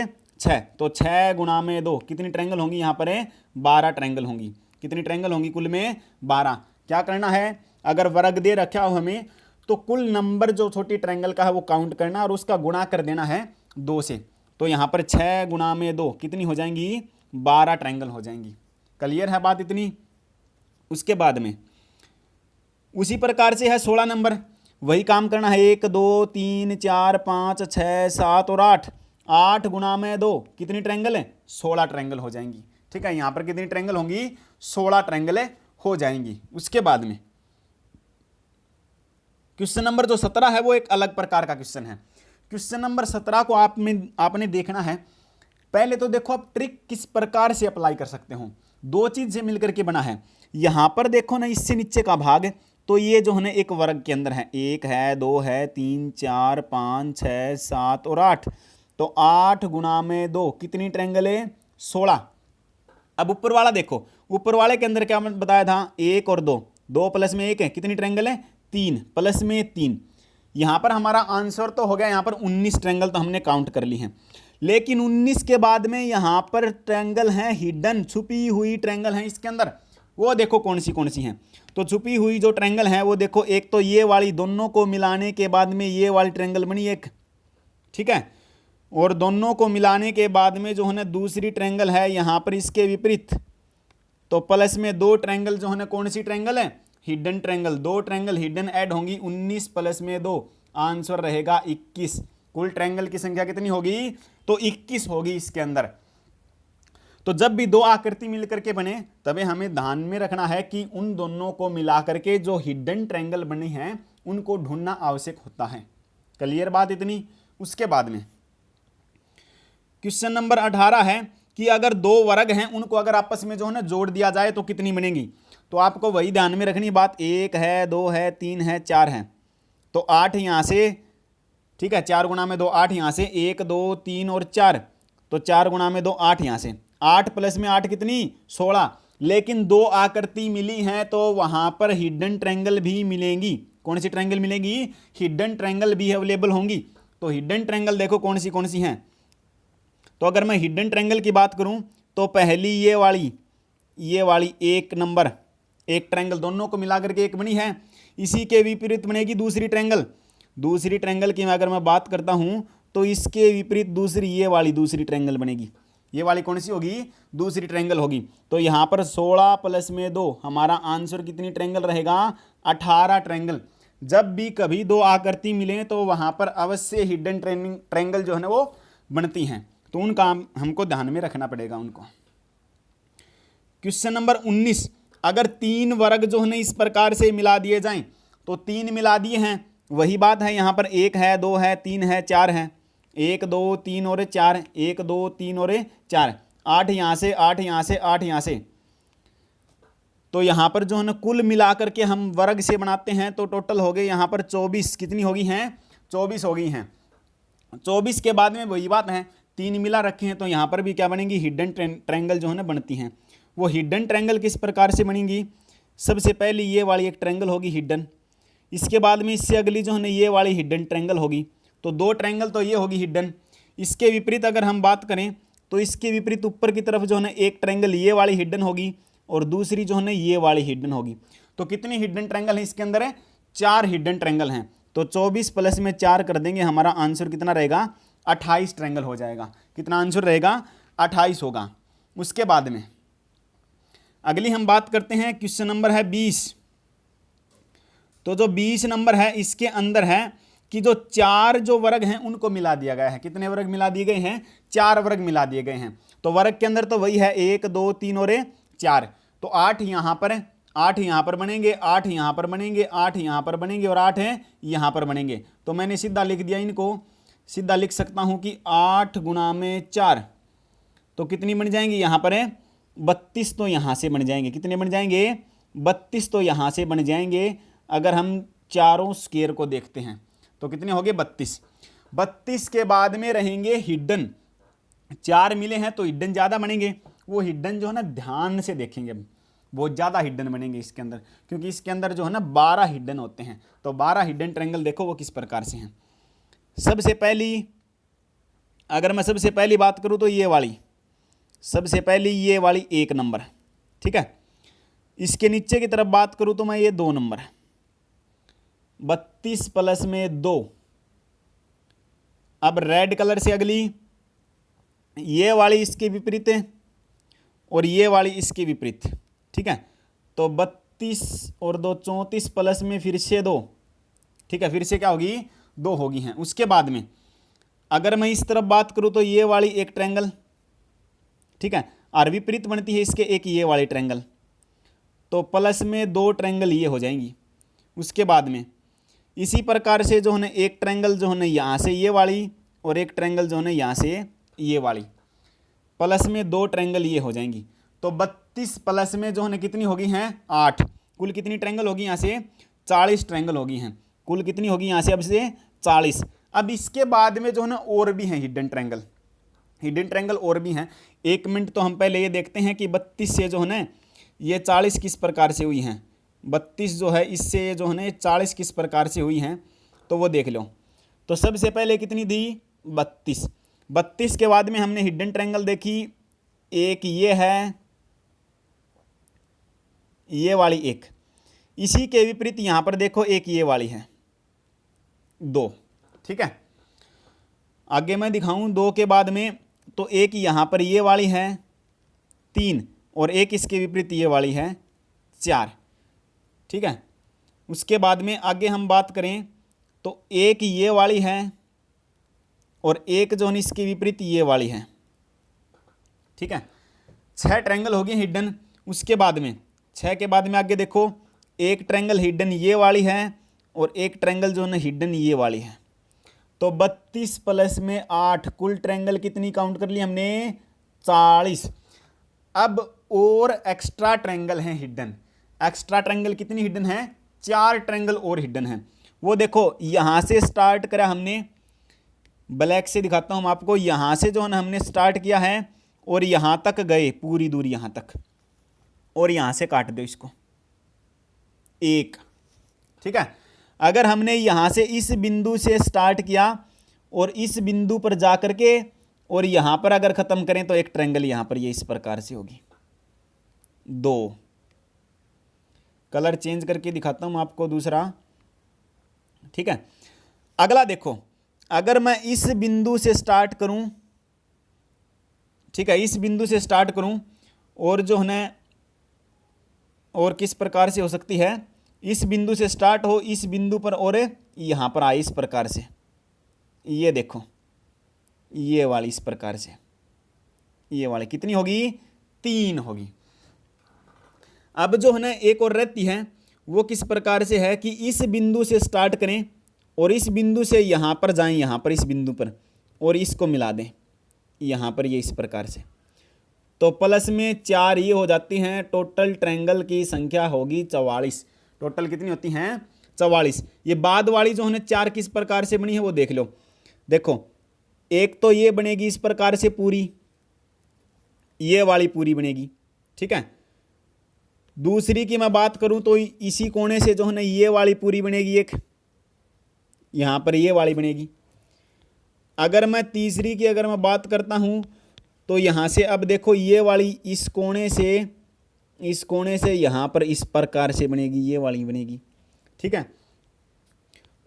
6, तो 6 गुणा में 2 कितनी ट्रायंगल होंगी? यहाँ पर 12 ट्रायंगल होंगी। कितनी ट्रायंगल होंगी? कुल में 12। क्या करना है, अगर वर्ग दे रखा हो हमें, तो कुल नंबर जो छोटी ट्रायंगल का है वो काउंट करना और उसका गुणा कर देना है 2 से। तो यहाँ पर 6 गुणा में 2 कितनी हो जाएंगी? 12 ट्रायंगल हो जाएंगी। क्लियर है बात इतनी? उसके बाद में उसी प्रकार से है 16 नंबर, वही काम करना है। 1 2 3 4 5 6 7 और 8, 8 गुणा में 2 कितनी ट्रायंगल है? 16 ट्रायंगल हो जाएंगी, ठीक है। यहाँ पर कितनी ट्रायंगल होंगी? 16 ट्रायंगल हो जाएंगी। उसके बाद में क्वेश्चन नंबर जो 17 है वो एक अलग प्रकार का क्वेश्चन है। क्वेश्चन नंबर 17 को आपने देखना है। पहले तो देखो आप ट्रिक किस प्रकार से अप्लाई कर सकते हो। 2 चीज से मिलकर के बना है। यहाँ पर देखो ना, इससे नीचे का भाग, तो ये जो है ना एक वर्ग के अंदर है, 1 है 2 है 3 4 5 6 7 और 8, तो 8 गुणा में 2 कितनी ट्रायंगल है? 16। अब ऊपर वाला देखो, ऊपर वाले के अंदर क्या बताया था? 1 और 2, 2 प्लस में 1 है, कितनी ट्रायंगल है? 3 प्लस में 3। यहाँ पर हमारा आंसर तो हो गया, यहाँ पर 19 ट्रायंगल तो हमने काउंट कर ली हैं। लेकिन 19 के बाद में यहाँ पर ट्रायंगल है हिडन, छुपी हुई ट्रायंगल है इसके अंदर। वो देखो कौन सी हैं। तो छुपी हुई जो ट्रायंगल है वो देखो, एक तो ये वाली, दोनों को मिलाने के बाद में ये वाली ट्रायंगल बनी एक, ठीक है। और दोनों को मिलाने के बाद में जो है ना दूसरी ट्रायंगल है यहाँ पर इसके विपरीत। तो प्लस में 2 ट्रायंगल जो है ना, कौन सी ट्रायंगल है? Hidden triangle. 2 triangle hidden add होंगी, 19 प्लस में 2, आंसर रहेगा 21। कुल ट्रायंगल की संख्या कितनी होगी? तो 21 होगी इसके अंदर। तो जब भी 2 आकृति मिलकर के बने तभी हमें ध्यान में रखना है कि उन दोनों को मिला करके जो हिडन ट्रायंगल बनी हैं उनको ढूंढना आवश्यक होता है। क्लियर बात इतनी? उसके बाद में क्वेश्चन नंबर 18 है कि अगर 2 वर्ग हैं उनको अगर आपस में जो है ना जोड़ दिया जाए तो कितनी बनेगी। तो आपको वही ध्यान में रखनी बात, 1 है, 2 है, 3 है, 4 है। तो 8 यहाँ से, ठीक है, 4 गुणा में 2, 8 यहाँ से, 1 2 3 और 4, तो 4 गुणा में 2, 8 यहाँ से, 8 प्लस में 8 कितनी? 16। लेकिन 2 आकृति मिली हैं तो वहाँ पर हिडन ट्रायंगल भी मिलेंगी। कौन सी ट्रायंगल मिलेगी? हिडन ट्रायंगल भी अवेलेबल होंगी। तो हिडन ट्रायंगल देखो कौन सी हैं। तो अगर मैं हिडन ट्रायंगल की बात करूं तो पहली ये वाली 1 नंबर, एक ट्रायंगल, दोनों को मिला करके एक बनी है। इसी के विपरीत बनेगी दूसरी ट्रायंगल। दूसरी ट्रायंगल की अगर मैं बात करता हूं तो इसके विपरीत दूसरी ये वाली दूसरी ट्रायंगल बनेगी। ये वाली कौन सी होगी? दूसरी ट्रायंगल होगी। तो यहाँ पर 16 प्लस में 2, हमारा आंसर कितनी ट्रायंगल रहेगा? 18 ट्रायंगल। जब भी कभी 2 आकृति मिले तो वहाँ पर अवश्य हिडन ट्रायंगल जो है ना वो बनती हैं। तो उनका हमको ध्यान में रखना पड़ेगा उनको। क्वेश्चन नंबर 19, अगर 3 वर्ग जो है इस प्रकार से मिला दिए जाएं, तो 3 मिला दिए हैं, वही बात है, यहाँ पर 1 है, 2 है, 3 है, 4 है, 1 2 3 और 4, 1 2 3 और 4, 8 यहाँ से, 8 यहाँ से, 8 यहाँ से। तो यहाँ पर जो है ना कुल मिला करके हम वर्ग से बनाते हैं तो टोटल हो गए यहाँ पर 24। कितनी होगी हैं? 24 हो गई हैं। 24 के बाद में वही बात है, 3 मिला रखे हैं तो यहाँ पर भी क्या बनेंगी? हिडन ट्रायंगल जो है ना बनती हैं। वो हिडन ट्रायंगल किस प्रकार से बनेंगी? सबसे पहले ये वाली एक ट्रायंगल होगी हिडन, इसके बाद में इससे अगली जो है ना ये वाली हिडन ट्रायंगल होगी। तो 2 ट्रायंगल तो ये होगी हिडन। इसके विपरीत अगर हम बात करें तो इसके विपरीत ऊपर की तरफ जो है ना एक ट्रायंगल ये वाली हिडन होगी और दूसरी जो है ना ये वाली हिडन होगी। तो कितनी हिडन ट्रायंगल है इसके अंदर? है 4 हिडन ट्रायंगल हैं। तो 24 प्लस में 4 कर देंगे, हमारा आंसर कितना रहेगा? 28 ट्रायंगल हो जाएगा। कितना आंसर रहेगा? 28 होगा। उसके बाद में अगली हम बात करते हैं, क्वेश्चन नंबर है 20। तो जो 20 नंबर है इसके अंदर है कि जो 4 जो वर्ग हैं उनको मिला दिया गया है। कितने वर्ग मिला दिए गए हैं? 4 वर्ग मिला दिए गए हैं। तो वर्ग के अंदर तो वही है 1 2 3 और 4। तो 8 यहाँ पर, 8 यहाँ पर बनेंगे, 8 यहाँ पर बनेंगे, 8 यहाँ पर बनेंगे और 8 है यहाँ पर बनेंगे। तो मैंने सीधा लिख दिया, इनको सीधा लिख सकता हूँ कि 8 गुणा में 4, तो कितनी बन जाएंगी यहाँ पर? है 32। तो यहाँ से बन जाएंगे, कितने बन जाएंगे? 32 तो यहाँ से बन जाएंगे। अगर हम चारों स्क्वायर को देखते हैं तो कितने हो गए? 32। 32 के बाद में रहेंगे हिडन। 4 मिले हैं तो हिडन ज़्यादा बनेंगे। वो हिडन जो है ना ध्यान से देखेंगे, बहुत ज़्यादा हिडन बनेंगे इसके अंदर, क्योंकि इसके अंदर जो है ना 12 हिडन होते हैं। तो 12 हिडन ट्रायंगल देखो वो किस प्रकार से हैं। सबसे पहली, अगर मैं सबसे पहली बात करूँ तो ये वाली, सबसे पहली ये वाली 1 नंबर, ठीक है। इसके नीचे की तरफ बात करूँ तो मैं ये 2 नंबर, 32 प्लस में 2। अब रेड कलर से अगली ये वाली इसके विपरीत है और ये वाली इसके विपरीत, ठीक है। तो 32 और 2 34 प्लस में फिर से 2, ठीक है, फिर से क्या होगी? 2 होगी हैं। उसके बाद में अगर मैं इस तरफ बात करूं तो ये वाली एक ट्रायंगल, ठीक है, और विपरीत बनती है इसके एक ये वाली ट्रायंगल। तो प्लस में 2 ट्रायंगल ये हो जाएंगी। उसके बाद में इसी प्रकार से जो है ना एक ट्रायंगल जो है ना यहाँ से ये वाली और एक ट्रायंगल जो है ना यहाँ से ये वाली, प्लस में 2 ट्रायंगल ये हो जाएंगी। तो 32 प्लस में जो है ना कितनी होगी हैं? 8। कुल कितनी ट्रायंगल होगी यहाँ से? 40 ट्रायंगल होगी हैं। कुल कितनी होगी यहाँ से अब से? 40। अब इसके बाद में जो है ना और भी हैं हिडन ट्रायंगल, हिडन ट्रायंगल और भी हैं। 1 मिनट तो हम पहले ये देखते हैं कि 32 से जो है ना ये 40 किस प्रकार से हुई हैं। 32 जो है इससे जो है ना 40 किस प्रकार से हुई हैं, तो वो देख लो। तो सबसे पहले कितनी दी? 32। 32 के बाद में हमने हिडन ट्रायंगल देखी, एक ये है, ये वाली एक। इसी के विपरीत यहां पर देखो एक ये वाली है, 2। ठीक है, आगे मैं दिखाऊं 2 के बाद में, तो एक यहां पर ये वाली है 3, और एक इसके विपरीत ये वाली है 4। ठीक है, उसके बाद में आगे हम बात करें तो एक ये वाली है और एक जो है इसके विपरीत ये वाली है। ठीक है, 6 ट्रायंगल हो गए हिडन। उसके बाद में 6 के बाद में आगे देखो, एक ट्रायंगल हिडन ये वाली है और एक ट्रायंगल जो है ना हिडन ये वाली है। तो 32 प्लस में 8, कुल ट्रायंगल कितनी काउंट कर ली हमने? 40। अब और एक्स्ट्रा ट्रायंगल हैं हिडन। एक्स्ट्रा ट्रायंगल कितनी हिडन है? 4 ट्रायंगल और हिडन है। वो देखो यहां से स्टार्ट करा हमने, ब्लैक से दिखाता हूं आपको, यहां से जो है ना हमने स्टार्ट किया है और यहां तक गए, पूरी दूरी यहां तक, और यहां से काट दो इसको 1। ठीक है, अगर हमने यहां से इस बिंदु से स्टार्ट किया और इस बिंदु पर जा करके और यहां पर अगर खत्म करें तो एक ट्रायंगल यहां पर ये इस प्रकार से होगी 2। कलर चेंज करके दिखाता हूं आपको दूसरा। ठीक है, अगला देखो, अगर मैं इस बिंदु से स्टार्ट करूं, ठीक है, इस बिंदु से स्टार्ट करूं और जो है और किस प्रकार से हो सकती है, इस बिंदु से स्टार्ट हो, इस बिंदु पर और यहां पर आए इस प्रकार से, ये देखो ये वाली इस प्रकार से, ये वाली कितनी होगी? 3 होगी। अब जो है ना एक और रहती है, वो किस प्रकार से है कि इस बिंदु से स्टार्ट करें और इस बिंदु से यहां पर जाएं, यहां पर इस बिंदु पर, और इसको मिला दें यहां पर, ये इस प्रकार से, तो प्लस में 4 ये हो जाती हैं। टोटल ट्रायंगल की संख्या होगी 44। टोटल कितनी होती हैं? 44। ये बाद वाली जो है 4 किस प्रकार से बनी है वो देख लो। देखो, एक तो ये बनेगी इस प्रकार से पूरी, ये वाली पूरी बनेगी। ठीक है, दूसरी की मैं बात करूं तो इसी कोने से जो है ना ये वाली पूरी बनेगी, एक यहां पर ये वाली बनेगी। अगर मैं तीसरी की अगर मैं बात करता हूं तो यहां से अब देखो ये वाली इस कोने से यहां पर इस प्रकार से बनेगी, ये वाली बनेगी। ठीक है,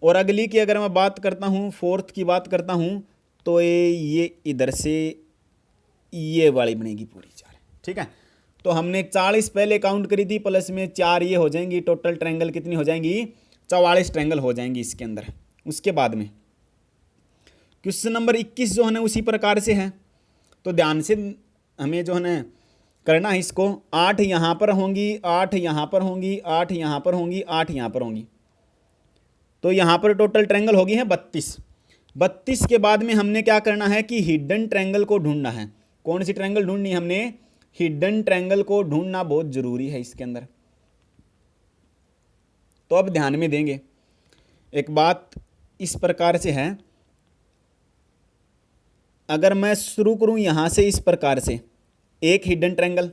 और अगली की अगर मैं बात करता हूं, फोर्थ की बात करता हूं, तो ये इधर से ये वाली बनेगी पूरी 4। ठीक है, तो हमने 40 पहले काउंट करी थी, प्लस में 4 ये हो जाएंगी। टोटल ट्रायंगल कितनी हो जाएंगी? 44 ट्रायंगल हो जाएंगी इसके अंदर। उसके बाद में क्वेश्चन नंबर 21 जो है ना उसी प्रकार से है, तो ध्यान से हमें जो है ना करना है इसको। 8 यहाँ पर होंगी, 8 यहाँ पर होंगी, 8 यहाँ पर होंगी, 8 यहाँ पर होंगी, तो यहाँ पर टोटल ट्रायंगल होगी है 32। 32 के बाद में हमने क्या करना है कि हिडन ट्रायंगल को ढूंढना है। कौन सी ट्रायंगल ढूंढनी? हमने हिडन ट्रायंगल को ढूंढना बहुत जरूरी है इसके अंदर। तो अब ध्यान में देंगे, एक बात इस प्रकार से है, अगर मैं शुरू करूं यहां से इस प्रकार से, एक हिडन ट्रायंगल,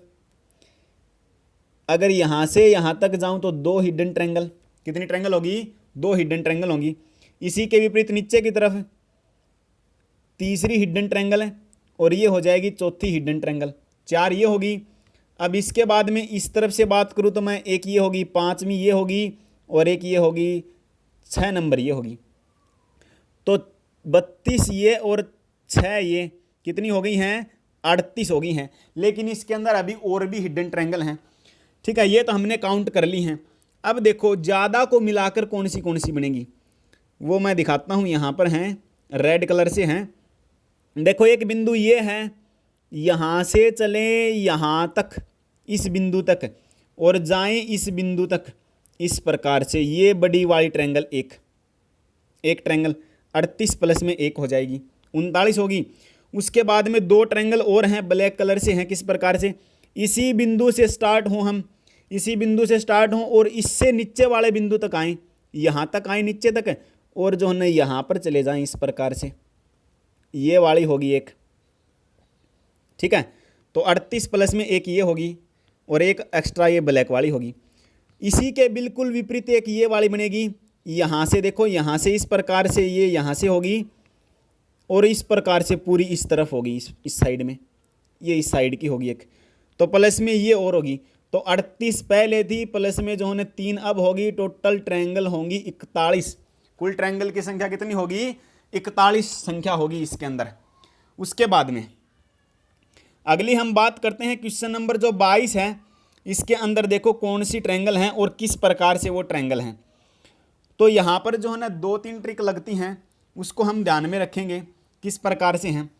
अगर यहां से यहां तक जाऊं तो 2 हिडन ट्रायंगल। कितनी ट्रायंगल होगी? 2 हिडन ट्रायंगल होंगी। इसी के विपरीत नीचे की तरफ तीसरी हिडन ट्रायंगल है और ये हो जाएगी चौथी हिडन ट्रायंगल, 4 ये होगी। अब इसके बाद में इस तरफ से बात करूं तो मैं एक ये होगी, 5वीं ये होगी, और एक ये होगी 6 नंबर ये होगी। तो 32 ये और 6 ये कितनी हो गई हैं? 38 हो गई हैं। लेकिन इसके अंदर अभी और भी हिडन ट्रायंगल हैं। ठीक है, ये तो हमने काउंट कर ली हैं। अब देखो ज़्यादा को मिलाकर कौन सी बनेगी वो मैं दिखाता हूँ। यहाँ पर हैं, रेड कलर से हैं। देखो एक बिंदु ये है, यहाँ से चले यहाँ तक, इस बिंदु तक, और जाएं इस बिंदु तक, इस प्रकार से ये बड़ी वाली ट्रायंगल एक ट्रायंगल 38 प्लस में 1 हो जाएगी, 39 होगी। उसके बाद में 2 ट्रायंगल और हैं, ब्लैक कलर से हैं। किस प्रकार से? इसी बिंदु से स्टार्ट हों हम, इसी बिंदु से स्टार्ट हों और इससे नीचे वाले बिंदु तक आएँ, यहाँ तक आएँ नीचे तक, और जो है यहाँ पर चले जाएं इस प्रकार से, ये वाली होगी एक। ठीक है, तो 38 प्लस में 1 ये होगी और एक एक्स्ट्रा ये ब्लैक वाली होगी। इसी के बिल्कुल विपरीत एक ये वाली बनेगी। यहाँ से देखो, यहाँ से इस प्रकार से ये यहाँ से होगी और इस प्रकार से पूरी इस तरफ होगी, इस साइड में, ये इस साइड की होगी एक, तो प्लस में ये और होगी। तो 38 पहले थी, प्लस में जो है 3 अब होगी, टोटल ट्रायंगल होंगी 41। कुल ट्रायंगल की संख्या कितनी होगी? 41 संख्या होगी इसके अंदर। उसके बाद में अगली हम बात करते हैं क्वेश्चन नंबर जो 22 है, इसके अंदर देखो कौन सी ट्रायंगल हैं और किस प्रकार से वो ट्रायंगल हैं। तो यहाँ पर जो है ना 2-3 ट्रिक लगती हैं, उसको हम ध्यान में रखेंगे किस प्रकार से हैं।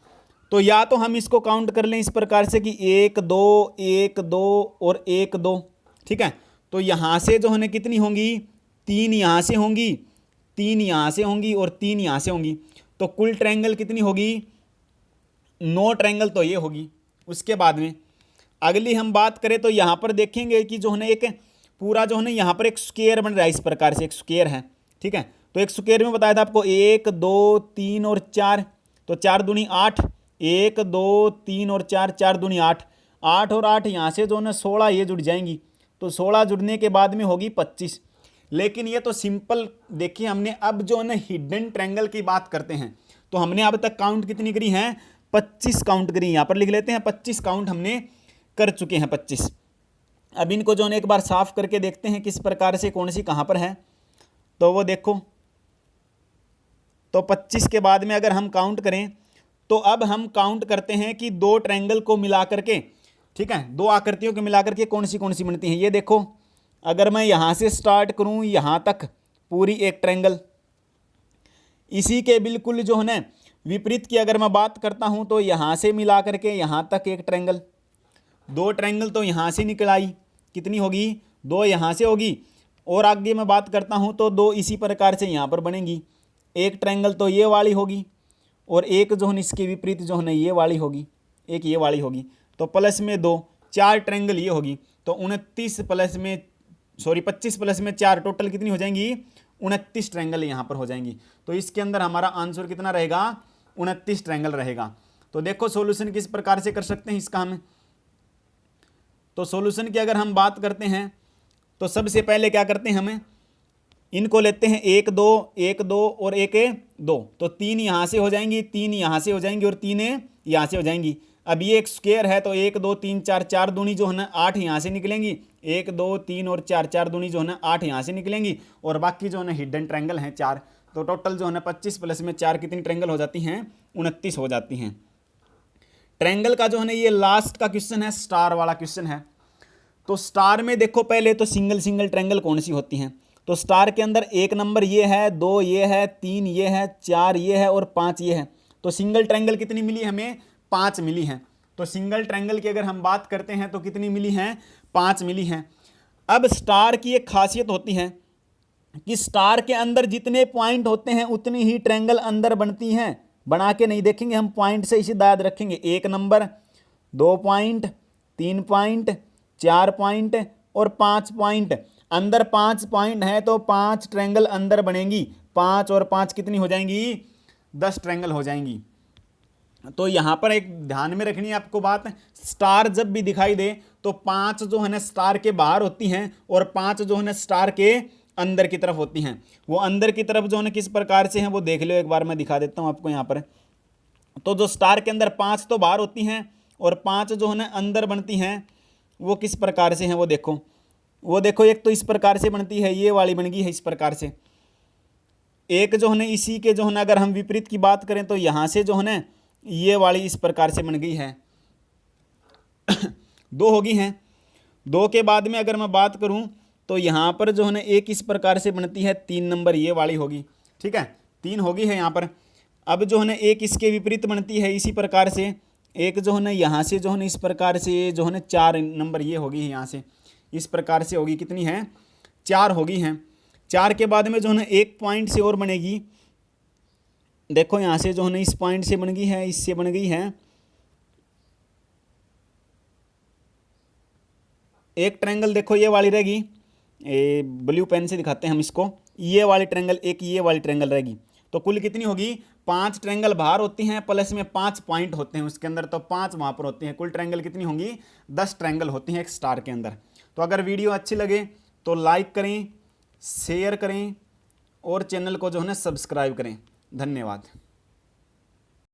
तो या तो हम इसको काउंट कर लें इस प्रकार से कि 1 2 1 2 और 1 2, ठीक है। तो यहाँ से जो है ना कितनी होंगी? 3 यहाँ से होंगी, 3 यहाँ से होंगी और 3 यहाँ से होंगी। तो कुल ट्रायंगल कितनी होगी? 9 ट्रायंगल तो ये होगी। उसके बाद में अगली हम बात करें तो यहाँ पर देखेंगे कि जो है ना एक पूरा जो है ना यहाँ पर एक स्क्वायर बन रहा है, इस प्रकार से एक स्क्वायर है, ठीक है। तो एक स्क्वायर में बताया था आपको 1 2 3 और 4, तो 4 दूनी 8, 1 2 3 और 4, 4 दूनी 8, 8 और 8 यहाँ से जो है ना 16 ये जुड़ जाएंगी। तो 16 जुड़ने के बाद में होगी 25। लेकिन ये तो सिंपल देखिए हमने, अब जो है ना हिडन ट्रायंगल की बात करते हैं तो हमने अब तक काउंट कितनी करी हैं? 25 काउंट करी। यहाँ पर लिख लेते हैं 25 काउंट हमने कर चुके हैं, 25। अब इनको जो है एक बार साफ करके देखते हैं किस प्रकार से कौन सी कहाँ पर है। तो वो देखो, तो 25 के बाद में अगर हम काउंट करें तो अब हम काउंट करते हैं कि 2 ट्रायंगल को मिला करके, ठीक है, 2 आकृतियों को मिला करके कौन सी बनती हैं। ये देखो, अगर मैं यहाँ से स्टार्ट करूँ यहाँ तक पूरी एक ट्रायंगल, इसी के बिल्कुल जो है ना विपरीत की अगर मैं बात करता हूँ तो यहाँ से मिला करके यहाँ तक एक ट्रायंगल, 2 ट्रायंगल तो यहाँ से निकल आई, कितनी होगी? 2 यहाँ से होगी। और आगे मैं बात करता हूँ तो 2 इसी प्रकार से यहाँ पर बनेंगी। एक ट्रायंगल तो ये वाली होगी और एक जो है इसके विपरीत जो है ना ये वाली होगी, एक ये वाली होगी। तो प्लस में 2, 4 ट्रायंगल ये होगी। तो 25 प्लस में 4, टोटल कितनी हो जाएंगी? 29 ट्रायंगल यहाँ पर हो जाएंगी। तो इसके अंदर हमारा आंसर कितना रहेगा? 29 ट्रायंगल रहेगा। तो देखो सॉल्यूशन किस प्रकार से कर सकते हैं इसका हम। तो सॉल्यूशन की अगर हम बात करते हैं तो सबसे पहले क्या करते हैं, हमें इनको लेते हैं 1 2 1 2 और 1 2, तो 3 यहाँ से हो जाएंगी, 3 यहाँ से हो जाएंगी और 3 यहाँ से हो जाएंगी। अब ये एक स्क्वायर है तो 1 2 3 4, 4 दूनी जो है ना 8 यहाँ से निकलेंगी, 1 2 3 और 4, 4 दूनी जो है ना 8 यहाँ से निकलेंगी और बाकी जो है ना हिडन ट्रायंगल हैं 4। तो टोटल जो है ना 25 प्लस में 4 कितनी ट्रायंगल हो जाती हैं? 29 हो जाती हैं। ट्रायंगल का जो है ना ये लास्ट का क्वेश्चन है, स्टार वाला क्वेश्चन है। तो स्टार में देखो पहले तो सिंगल ट्रायंगल कौन सी होती हैं। तो स्टार के अंदर 1 नंबर ये है, 2 ये है, 3 ये है, 4 ये है और 5 ये है। तो सिंगल ट्रायंगल कितनी मिली हमें? 5 मिली हैं। तो सिंगल ट्रायंगल की अगर हम बात करते हैं तो कितनी मिली हैं? 5 मिली हैं। अब स्टार की एक खासियत होती है कि स्टार के अंदर जितने पॉइंट होते हैं उतनी ही ट्रायंगल अंदर बनती हैं। बना के नहीं देखेंगे हम, पॉइंट से इसी याद रखेंगे। 1 नंबर, 2 पॉइंट, 3 पॉइंट, 4 पॉइंट और 5 पॉइंट। अंदर 5 पॉइंट है तो 5 ट्रायंगल अंदर बनेंगी। 5 और 5 कितनी हो जाएंगी? 10 ट्रायंगल हो जाएंगी। तो यहाँ पर एक ध्यान में रखनी है आपको बात, स्टार जब भी दिखाई दे तो 5 जो है ना स्टार के बाहर होती हैं और 5 जो है ना स्टार के अंदर की तरफ होती हैं। वो अंदर की तरफ जो है ना किस प्रकार से हैं वो देख लो एक बार, मैं दिखा देता हूँ आपको यहाँ पर। तो जो स्टार के अंदर 5 तो बाहर होती हैं और 5 जो है ना अंदर बनती हैं, वो किस प्रकार से हैं वो देखो। एक तो इस प्रकार से बनती है, ये वाली बन गई है इस प्रकार से। एक जो है ना इसी के जो है ना अगर हम विपरीत की बात करें तो यहाँ से जो है ना ये वाली इस प्रकार से बन गई है। 2 होगी हैं। 2 के बाद में अगर मैं बात करूँ तो यहाँ पर जो है ना एक इस प्रकार से बनती है, 3 नंबर ये वाली होगी, ठीक है, 3 होगी है यहाँ पर। अब जो है ना एक इसके विपरीत बनती है इसी प्रकार से, एक जो है ना यहाँ से जो है ना इस प्रकार से जो है ना 4 नंबर ये होगी है, यहाँ से इस प्रकार से होगी, कितनी है? 4 होगी हैं। 4 के बाद में जो है ना एक पॉइंट से और बनेगी, देखो यहाँ से जो है ना इस पॉइंट से बन गई है, इससे बन गई है एक ट्रायंगल। देखो ये वाली रहेगी, ब्लू पेन से दिखाते हैं हम इसको, ये वाली ट्रायंगल, एक ये वाली ट्रायंगल रहेगी। तो कुल कितनी होगी? 5 ट्रायंगल बाहर होती हैं प्लस में 5 पॉइंट होते हैं उसके अंदर, तो 5 वहाँ पर होती हैं। कुल ट्रायंगल कितनी होंगी? 10 ट्रायंगल होती हैं एक स्टार के अंदर। तो अगर वीडियो अच्छी लगे तो लाइक करें, शेयर करें और चैनल को जो है ना सब्सक्राइब करें। धन्यवाद।